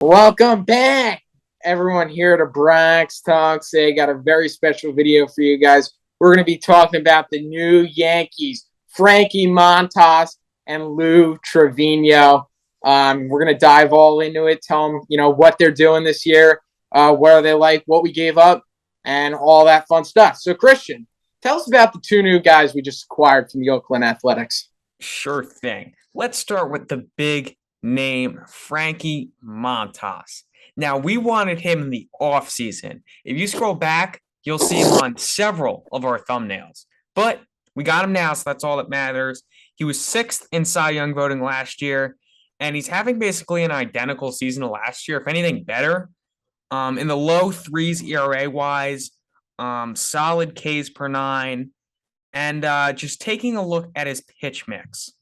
Welcome back, everyone, here to Brax Talk. Today, got a very special video for you guys. We're going to be talking about the new Yankees, Frankie Montas and Lou Trivino. We're going to dive all into it, tell them, what they're doing this year, what are they like, what we gave up, and all that fun stuff. So, Christian, tell us about the two new guys we just acquired from the Oakland Athletics. Sure thing. Let's start with the big name, Frankie Montas. Now, we wanted him in the offseason. If you scroll back, you'll see him on several of our thumbnails. But we got him now, so that's all that matters. He was sixth in Cy Young voting last year, and he's having basically an identical season to last year, if anything better. In the low threes ERA-wise, solid Ks per nine, and just taking a look at his pitch mix.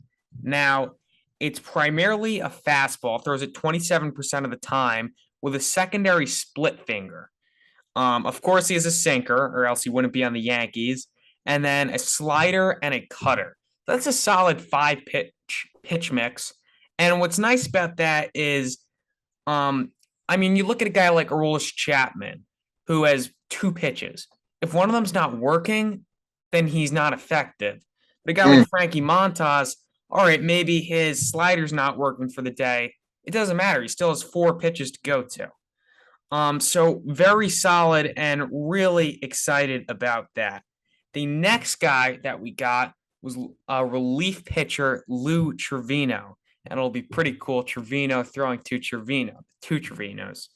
Now, it's primarily a fastball, throws it 27% of the time with a secondary split finger. Of course, he has a sinker, or else he wouldn't be on the Yankees, and then a slider and a cutter. That's a solid five pitch mix. And what's nice about that is, you look at a guy like Aroldis Chapman, who has two pitches. If one of them's not working, then he's not effective. But a guy like Frankie Montas, all right, maybe his slider's not working for the day. It doesn't matter. He still has four pitches to go to. So very solid and really excited about that. The next guy that we got was a relief pitcher, Lou Trivino. And it'll be pretty cool. Trivino throwing two Trivinos.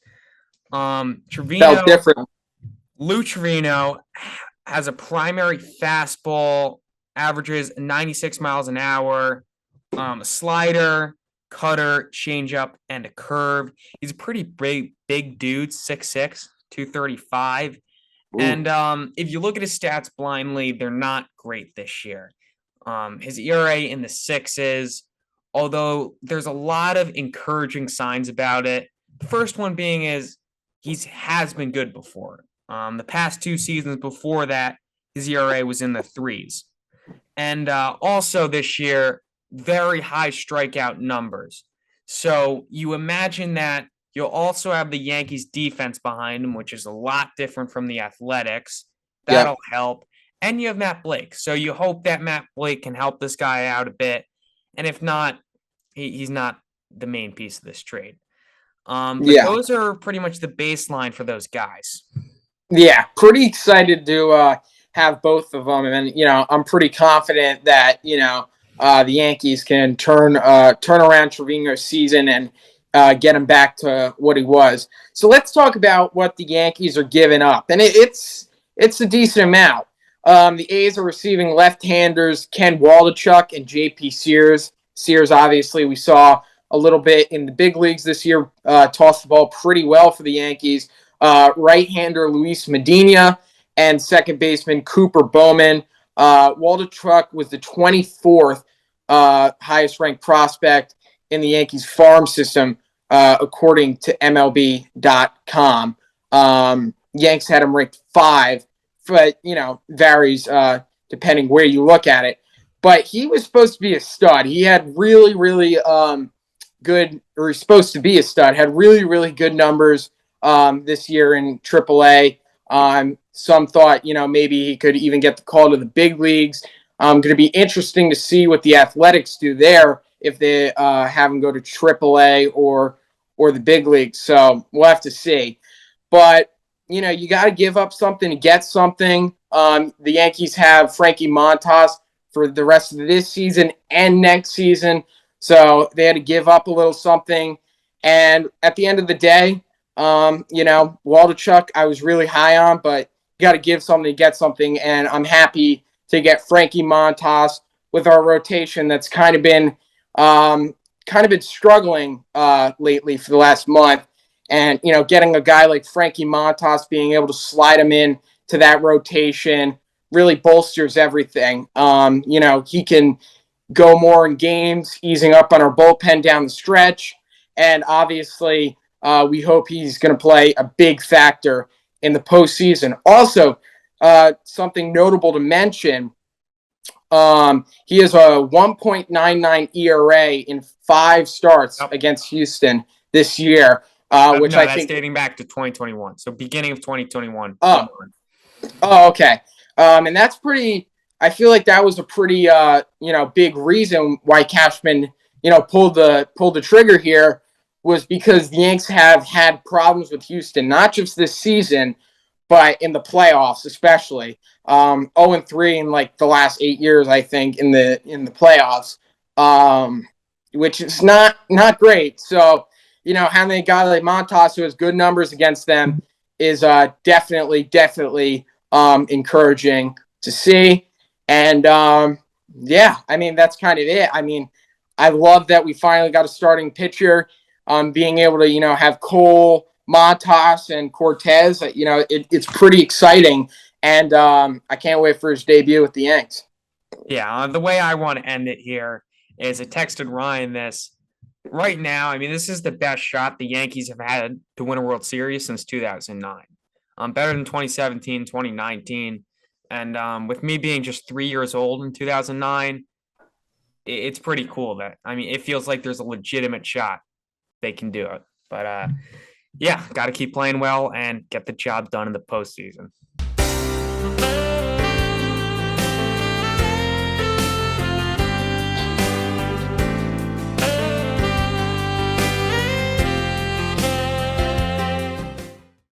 Trivino, Felt different. Lou Trivino has a primary fastball, averages 96 miles an hour, a slider, cutter, changeup, and a curve. He's a pretty big dude, 6'6", 235. Ooh. And if you look at his stats blindly, they're not great this year. His ERA in the sixes, although there's a lot of encouraging signs about it. The first one being is he has been good before. The past two seasons before that, his ERA was in the threes. And also this year, very high strikeout numbers. So you imagine that you'll also have the Yankees defense behind him, which is a lot different from the Athletics. That'll help. And you have Matt Blake. So you hope that Matt Blake can help this guy out a bit. And if not, he's not the main piece of this trade. But those are pretty much the baseline for those guys. Yeah, pretty excited to have both of them, and I'm pretty confident that the Yankees can turn around Trevino's season and get him back to what he was. So let's talk about what the Yankees are giving up, and it's a decent amount. The A's are receiving left-handers Ken Waldichuk and J.P. Sears. Sears, obviously, we saw a little bit in the big leagues this year, tossed the ball pretty well for the Yankees. Right-hander Luis Medina, and second baseman Cooper Bowman. Waldichuk was the 24th highest-ranked prospect in the Yankees farm system, according to MLB.com. Yanks had him ranked 5, but, varies depending where you look at it. But he was supposed to be a stud. He had really, really good, or he's supposed to be a stud, had really, really good numbers this year in AAA. Some thought, maybe he could even get the call to the big leagues. Going to be interesting to see what the Athletics do there if they have him go to AAA or the big leagues. So we'll have to see. But, you got to give up something to get something. The Yankees have Frankie Montas for the rest of this season and next season. So they had to give up a little something. And at the end of the day, Waldichuk, I was really high on, but you got to give something to get something. And I'm happy to get Frankie Montas with our rotation that's kind of been struggling lately for the last month. And, getting a guy like Frankie Montas, being able to slide him in to that rotation really bolsters everything. He can go more in games, easing up on our bullpen down the stretch. And obviously, we hope he's going to play a big factor in the postseason. Also, something notable to mention, he has a 1.99 ERA in 5 starts against Houston this year. which No, I that's think. dating back to 2021. So beginning of 2021. Oh, oh, okay. And that's pretty. I feel like that was a pretty, big reason why Cashman, pulled the trigger here, was because the Yanks have had problems with Houston, not just this season, but in the playoffs, especially. 0-3 in like the last 8 years, I think, in the playoffs, which is not great. So, having a guy like Montas who has good numbers against them is definitely encouraging to see. And yeah, I mean, that's kind of it. I mean, I love that we finally got a starting pitcher. Being able to, have Cole, Montas, and Cortez, it's pretty exciting. And I can't wait for his debut with the Yanks. Yeah, the way I want to end it here is I texted Ryan this. Right now, I mean, this is the best shot the Yankees have had to win a World Series since 2009. Better than 2017, 2019. And with me being just 3 years old in 2009, it's pretty cool that, I mean, it feels like there's a legitimate shot they can do it. But yeah, got to keep playing well and get the job done in the postseason.